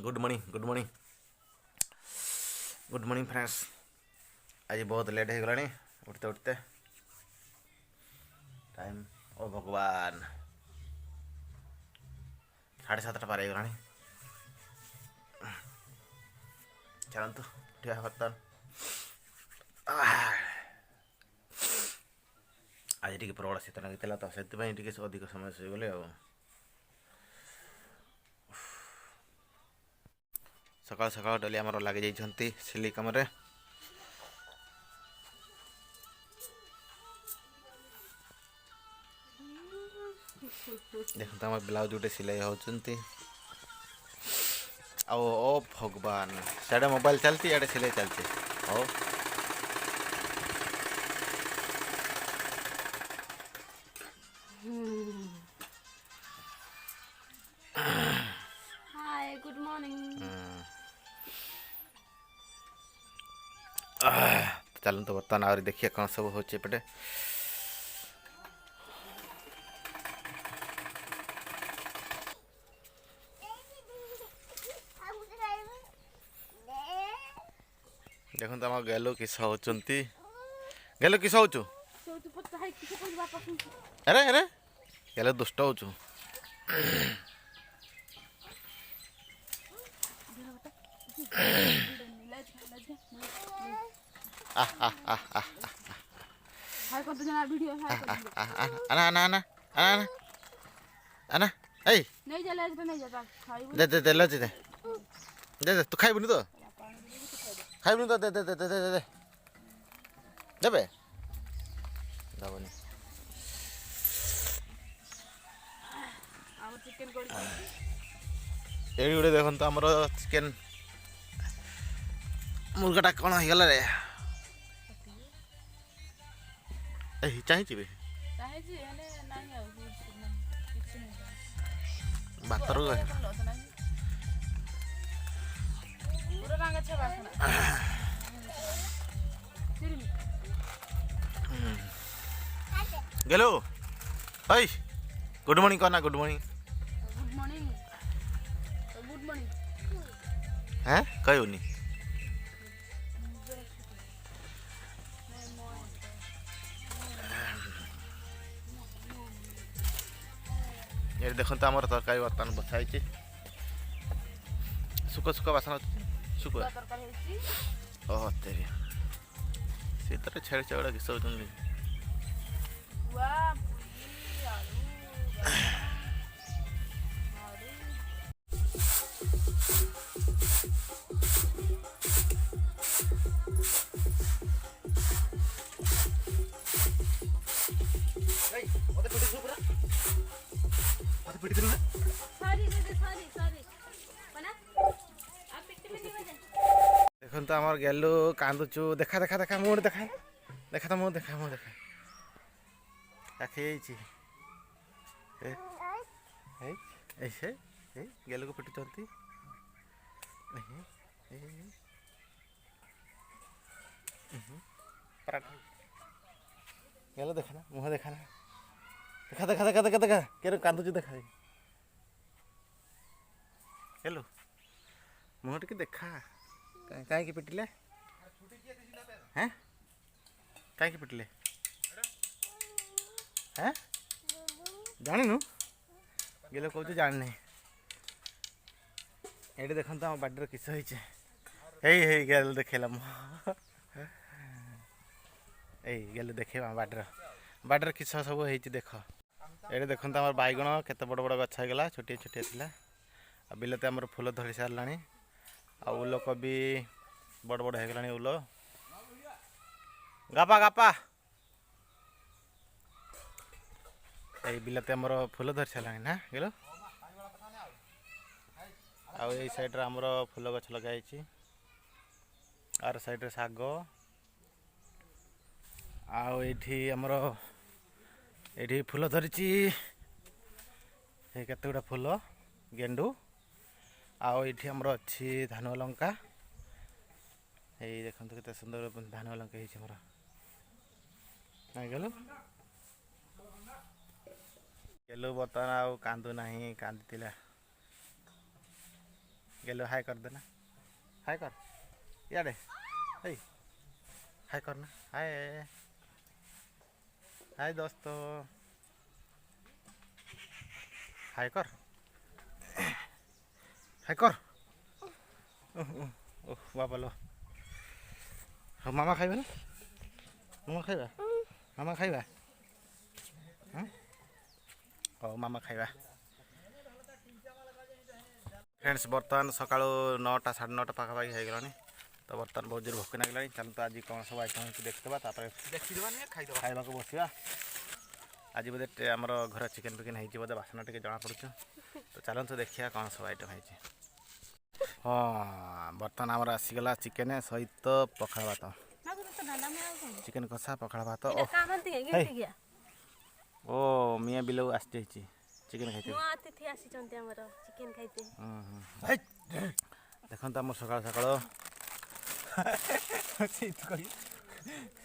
Good morning good morning good morning friends. आज बहुत late हो गलानी उठते उठते टाइम ओ भगवान 7:30 पार हो गलानी। चलतु उठा बर्तमान आज टी प्रबल शीत लगी तो से अधिक समय शोगले आ सकाल सकाल डेली आमर लगे जाइछंती सिलाई कम रे। देखते आम ब्लाउज गोटे सिलाई होती ओ भगवान साढ़े मोबाइल चलती इे सिलाई चलती हो। Hi good morning. चलते बर्तमान आहरी देखिए कौन सब होपटे। देखते आम गेलु किस होती गेलु किस होचु अरे अरे गेलु दुष्ट होचु। आना आना आना आना आना ए नहीं जा नहीं जा दे दे दे लज दे दे दे तू खाइबुनी तो खाइबुनी तो दे दे दे दे दे दे देबे दबनी हम चिकन कोड एडी गुडे देखन तो हमर चिकन मुर्गाटा कौन हो गला रे ए चाहिए बे चाहे जी हेले नाही आ किछ नहीं बातर गए पूरा रंग अच्छा बासना गेलो ओय गुड मॉर्निंग करना good morning good morning good morning हैं कहियोनी ये देखते आम तरकारी बर्तमान बसाई सुख सुख बासन सुख तरकारी हेची ओह तेरी सी तो छेड़ छेड़ा किस वाह पूरी आलू देखो तो आम गेलु कांदुचु देखा देखा देखा मुँह देखा देखा तो मुँह देखा आखि ऐसे गेलु को पिटुंट गेल देखा ना मुँह देखा ना देखा देखा देखा देखा देखा के कांदुचु देखा हेलो मुँह टे देखा कहीं पिटिले हैं कहीं पिटिले हैं जानु गेलो कौच जान ये देखते आम बाड़ी किस है गेल देखेला गेल देखे बाड़ी किस सब हो देख ये देखते आम बैगण केत बड़ बड़ गछ होगा छोटिया छोटिया थी आ बिलते आम फूल धरी सारा आ उल कोबी बड़ बड़ होगलानी उल गापा गापा ये बिलते आमर फूल धरी सारा ना गेलो आउ ये साइड आमर फूल गछ लगाई आर साइड शाग आउ ये आमर ये फूल धरी केते गुड़ा फूल गेंडू आउ ये आमर अच्छी धान लंका ये देखो केते सुंदर धान लंका मोर गेलु गेलु बर्तमान आउ कांदू ना कांदी गेलो हाय कर देना, हाय कर इे हाय करना, हाय हाय दोस्तों, हाय कर, हाय कर। ओह बाबा लो, हाँ मामा खाइबा ना, मामा खाइबा, मामा खाइबा, हाँ मामा खाइबा। फ्रेंड्स बर्तमान सका 9टा 9:30 पाखापाखि हो गलानी, तो बर्तमान बहुत जोर भोक लगे। चलो तो आज कौन सब आइटम होती देखा, खाइबा को बसवा। आज बोधे आमर घर चिकेन फिकेन हो बोधे, बासन टे जना पड़ू। तो चलते देखिए कौन सब आइटम है। हाँ बर्तमान आमर आसीगला चिकेन सहित पखाड़ भात, चिकेन कषा पखाड़ भात। ओ मियाँ बिलऊ आसी चिकेन खाई देखते आम सका सका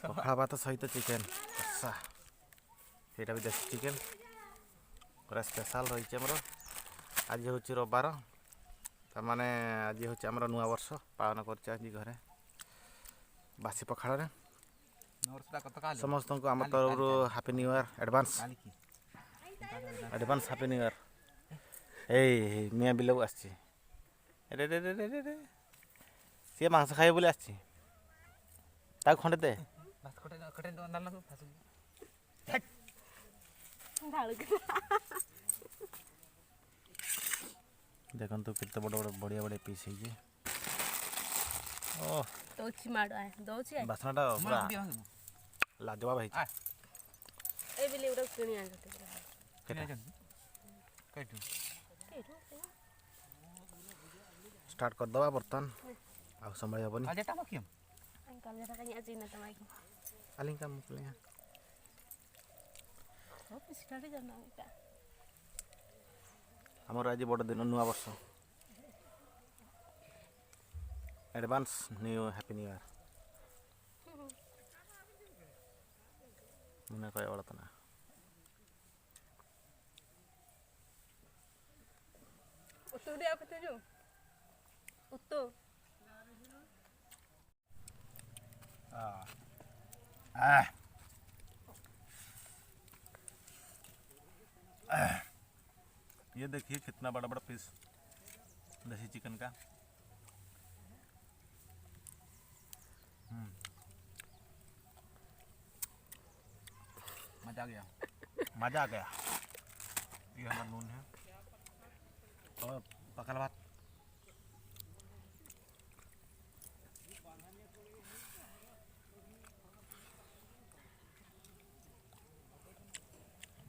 पखाड़ भात सहित चिकेन कषा, ସେଇଟା ବି ଦେଶୀ ଚିକେନ୍ ପୁରା ସ୍ପେଶାଲ୍ ରହିଛି ଆମର। ଆଜି ହେଉଛି ରବିବାର, ତାମାନେ ଆଜି ହେଉଛି ଆମର ନୂଆ ବର୍ଷ ପାଳନ କରୁଛେ ଆଜି ଘରେ ବାସି ପଖାଳରେ। ସମସ୍ତଙ୍କୁ ଆମ ତରଫରୁ happy new year advance happy new year. ଏଇ ମିଆଁ ବିଲକୁ ଆସିଛି, ରେ ରେ ରେ ରେ ରେ ସିଏ ମାଂସ ଖାଇବ ବୋଲି ଆସିଛି, ତାକୁ ଖଣ୍ଡେ ଦେ। ଦେଖନ୍ତୁ କେତେ ବଡ଼ ବଡ଼ ବଢ଼ିଆ ବଢ଼ିଆ ପିସ୍ ହେଇଛି। ଓହ ବାସ୍ନାଟା ପୁରା ଲାଜବାବ ହେଇଛି। ଷ୍ଟାର୍ଟ କରିଦେବା ବର୍ତ୍ତମାନ, ଆଉ ସମ୍ଭାଳି ହେବନି। ଆଲିଙ୍କା ମୁକଲିଙ୍କା ଆମର ଆଜି ବଡ଼ ଦିନ, ନୂଆ ବର୍ଷ advance happy new year. Muna କହିବା ବଳ ତ ନା ये देखिए कितना बड़ा बड़ा पीस देसी चिकन का। मज़ा आ गया, मज़ा आ गया। ये हमारा नून है और पकड़ भात।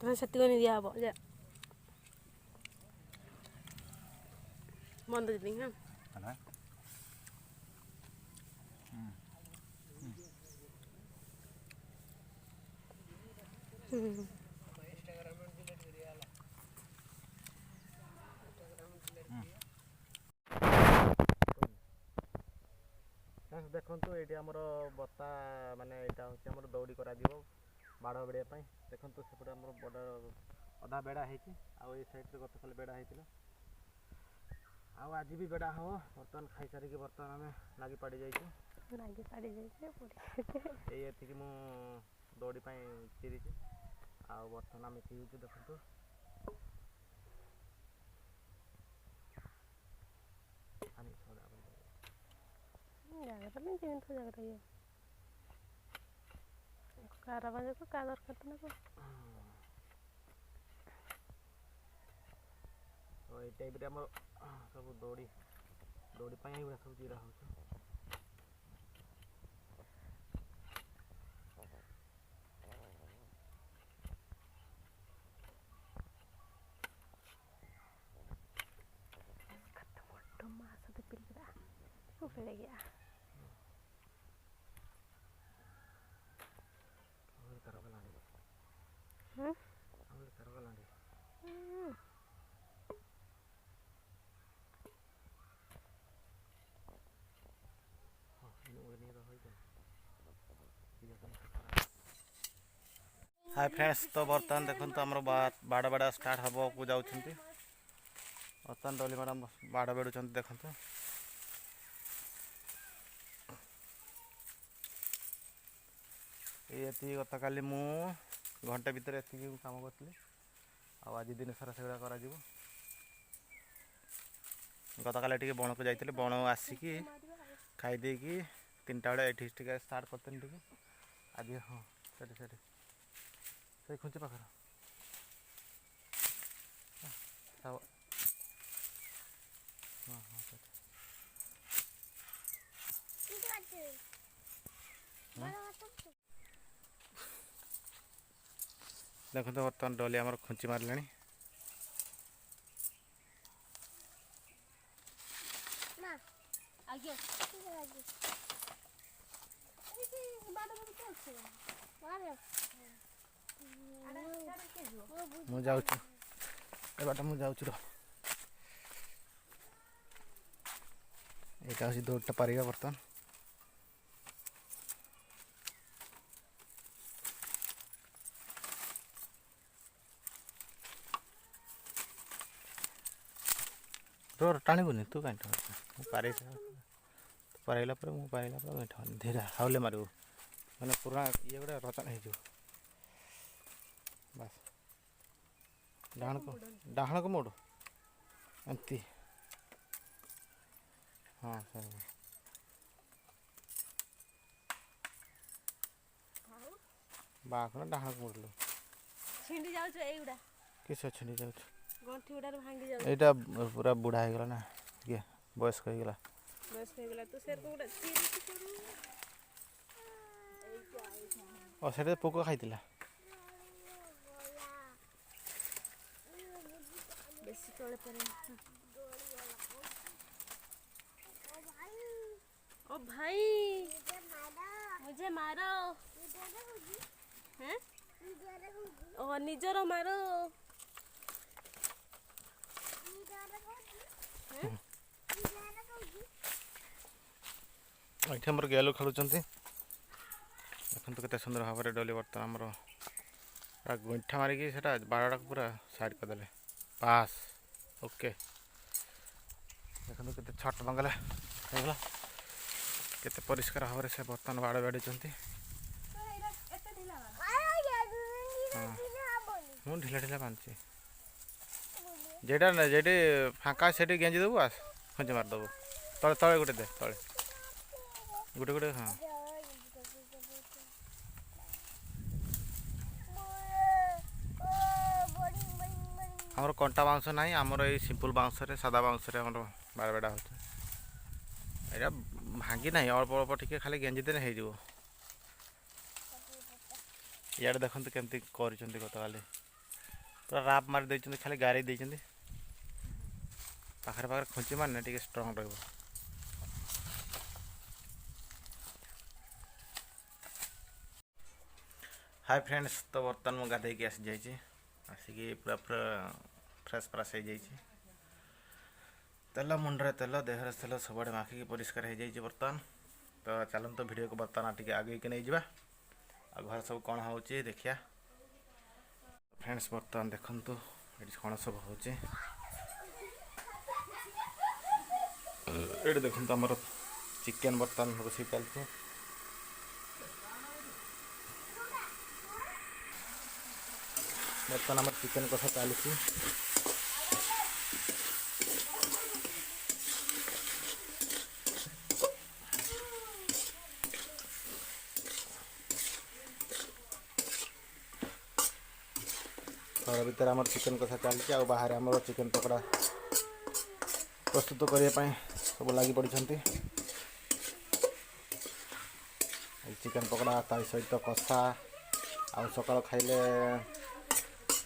तुम्हें सत्य को नहीं दिया अब जा बंद दी हां देखु ये आमर बता माने यहाँ हूँ आम दौड़ी कर बाड़ बेड़ा देखु सेपटे आम बड़ अधा बेड़ा हो सैड्रे गत काल बेड़ा होता आज भी बेड़ा हम बर्तमान खाई सारिक बर्तमान आम लगी पड़ जाइए मु दौड़ी चिरी आ बर्तमान आम पीऊँ देखु तो ये टाइप रे हमर सब दौड़ी दौड़ी पाई एगुड़ा सब चिरा हो हाय फ्रेंड्स तो बर्तमान देखो आम बाड़ बाड़ा स्टार्ट हम को जाऊँ ବର୍ତ୍ତମାନ ଡଲି ମ୍ୟାଡ଼ାମ୍ ବାଡ଼ ବେଡ଼ୁଛନ୍ତି ଦେଖନ୍ତୁ। ଏତିକି ଗତକାଲି ମୁଁ ଘଣ୍ଟେ ଭିତରେ ଏତିକି କାମ କରିଥିଲି, ଆଉ ଆଜି ଦିନ ସାରା ସେଗୁଡ଼ା କରାଯିବ। ଗତକାଲି ଟିକେ ବଣକୁ ଯାଇଥିଲି, ବଣ ଆସିକି ଖାଇ ଦେଇକି 3ଟା ବେଳେ ଏଠି ଟିକେ ଷ୍ଟାର୍ଟ କରିଥିଲି ଟିକେ। ଆଜି ହଁ ସେଠି ସେଇ ଖୁଞ୍ଚି ପାଖରେ ହଁ ହଁ ସେଠି ଦେଖନ୍ତୁ ବର୍ତ୍ତମାନ ଡଲି ଆମର ଖୁଞ୍ଚି ମାରିଲାଣି। ଆଜ୍ଞା ମୁଁ ଯାଉଛି ଏ ବାଟ ମୁଁ ଯାଉଛି ର। ଏଇଟା ହେଉଛି ଦୌଡ଼ଟା ପାରିବା ବର୍ତ୍ତମାନ। ତୋର ଟାଣିବୁନି, ତୁ କାହିଁ ଟାଣୁଛୁ? ମୁଁ ପାରେଇଲା ପରେ ମୁଁ ପାରେଇଲା ପରେ ମୁଁ ଟାଣୁନି। ଧୀରେ ହାଉଲେ ମାରିବୁ, ମାନେ ପୁରା ଇଏ ଗୋଟେ ରଚନା ହେଇଯିବ। ବାସ୍ ଡାହାଣକୁ ମୋଡ଼ ଏମିତି। ହଁ ସରି ବାଁକୁ ଡାହାଣକୁ ମୋଡ଼ିଲୁ। ଛିଣ୍ଡି ଯାଉଛୁ ଏଇଗୁଡ଼ା, କିସ ଛିଣ୍ଡି ଯାଉଛି? ଗଣ୍ଠି ଗୁଡ଼ାରେ ଭାଙ୍ଗି ଯାଉଛି। ଏଇଟା ପୁରା ବୁଢ଼ା ହେଇଗଲା ନା, ଟିକେ ବୟସ୍କ ହେଇଗଲା। ବୟସ୍କ ହେଇଗଲା ତ ସେ ଗୁଡ଼ା ସେଟା ପୋକ ଖାଇଥିଲା। ବେଶୀ ତଳେ ପରେ ओ भाई मुझे मारो हैं ओ निजर मारो ଏଠି ଆମର ଗେଲୁ ଖେଳୁଛନ୍ତି। ଦେଖନ୍ତୁ କେତେ ସୁନ୍ଦର ଭାବରେ ଡଲି ବର୍ତ୍ତମାନ ଆମର ଗୁଇଁଠା ମାରିକି ସେଇଟା ବାଡ଼ଟାକୁ ପୁରା ସାଇଡ଼୍ କରିଦେଲେ। Pass okay. ଦେଖନ୍ତୁ କେତେ ଛଟ ମଙ୍ଗଲା ହେଇଗଲା, କେତେ ପରିଷ୍କାର ଭାବରେ ସେ ବର୍ତ୍ତମାନ ବାଡ଼ ବାଡ଼ୁଛନ୍ତି। ମୁଁ ଢିଲା ଢିଲା ବାନ୍ଧୁଛି, ଯେଠି ଫାଙ୍କା ସେଠି ଗେଞ୍ଜି ଦେବୁ, ଆସ ଖୁଞ୍ଚି ମାରିଦେବୁ। ତଳେ ତଳେ ଗୋଟେ ଦେ, ତଳେ ଗୋଟେ ହଁ। ଆମର କଣ୍ଟା ବାଉଁଶ ନାହିଁ, ଆମର ଏଇ ସିମ୍ପଲ୍ ବାଉଁଶରେ, ସାଦା ବାଉଁଶରେ ଆମର ବାଡ଼ ବେଡ଼ା ହେଉଛି। ଏଇଟା ଭାଙ୍ଗି ନାହିଁ, ଅଳ୍ପ ଅଳ୍ପ ଟିକେ ଖାଲି ଗେଞ୍ଜି ଦେଲେ ହେଇଯିବ। ଇଆଡ଼େ ଦେଖନ୍ତୁ କେମିତି କରିଛନ୍ତି ଗତକାଲି, ପୁରା ରାପ୍ ମାରି ଦେଇଛନ୍ତି, ଖାଲି ଗାରେଇ ଦେଇଛନ୍ତି। ପାଖରେ ପାଖରେ ଖୁଞ୍ଚି ମାରିନେ ଟିକେ ଷ୍ଟ୍ରଙ୍ଗ ରହିବ। ହାଇ ଫ୍ରେଣ୍ଡସ୍, ତ ବର୍ତ୍ତମାନ ମୁଁ ଗାଧେଇକି ଆସିଯାଇଛି। ଆସିକି ପୁରା ଫ୍ରେଶ୍ ଫ୍ରାସ୍ ହେଇଯାଇଛି। ତେଲ ମୁଣ୍ଡରେ ତେଲ, ଦେହରେ ତେଲ, ସବୁଆଡ଼େ ମାଖିକି ପରିଷ୍କାର ହେଇଯାଇଛି ବର୍ତ୍ତମାନ। ତ ଚାଲନ୍ତୁ ଭିଡ଼ିଓକୁ ବର୍ତ୍ତମାନ ଟିକେ ଆଗେଇକି ନେଇଯିବା, ଆଉ ଘରେ ସବୁ କ'ଣ ହେଉଛି ଦେଖିବା। ଫ୍ରେଣ୍ଡସ୍ ବର୍ତ୍ତମାନ ଦେଖନ୍ତୁ ଏଠି କ'ଣ ସବୁ ହେଉଛି। ଏଇଠି ଦେଖନ୍ତୁ ଆମର ଚିକେନ୍ ବର୍ତ୍ତମାନ ରୋଷେଇ ଚାଲିଛି। ବର୍ତ୍ତମାନ ଆମର ଚିକେନ୍ କଷା ଚାଲିଛି। ଘର ଭିତରେ ଆମର ଚିକେନ୍ କଷା ଚାଲିଛି, ଆଉ ବାହାରେ ଆମର ଚିକେନ୍ ପକୋଡ଼ା ପ୍ରସ୍ତୁତ କରିବା ପାଇଁ ସବୁ ଲାଗି ପଡ଼ିଛନ୍ତି। ଚିକେନ୍ ପକୋଡ଼ା ତା ସହିତ କଷା, ଆଉ ସକାଳ ଖାଇଲେ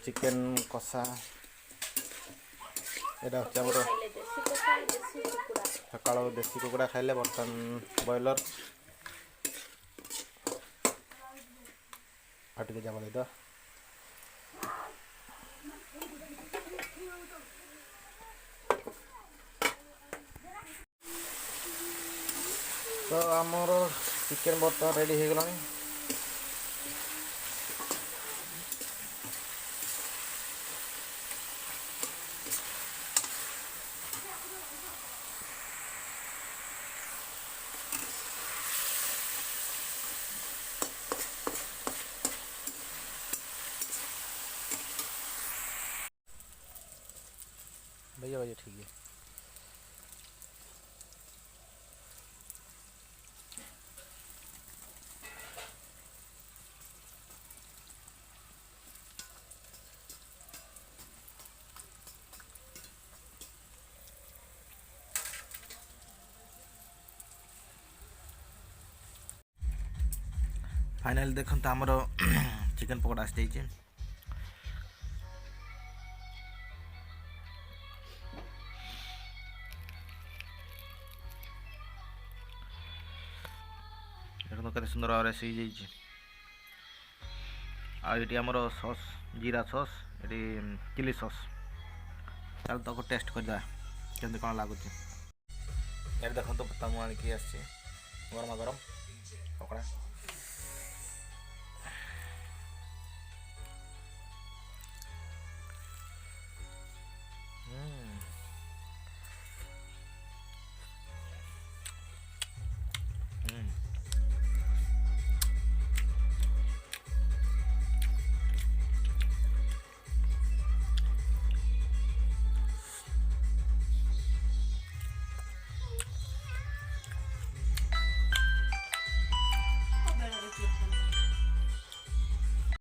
ଚିକେନ୍ କଷା। ଏଇଟା ହେଉଛି ଆମର ସକାଳୁ ଦେଶୀ କୁକୁଡ଼ା ଖାଇଲେ, ବର୍ତ୍ତମାନ ବ୍ରଏଲର୍। ଆଉ ଟିକେ ଯାବ ଦେଇଦ। ତ ଆମର ଚିକେନ୍ ବର୍ତ୍ତମାନ ରେଡ଼ି ହେଇଗଲାଣି। भैया भैया ठीक है। फाइनाली देखते आमर चिकेन पकोड़ा आसी जाइए। देखो केते सुंदर भाव सी जाइए। आमर सॉस जीरा सॉस ये चिली सॉस चल तक टेस्ट करदा केमती कौन लगुच। ये देखो तो तमु आणिकी आसी गरम गरम पकड़ा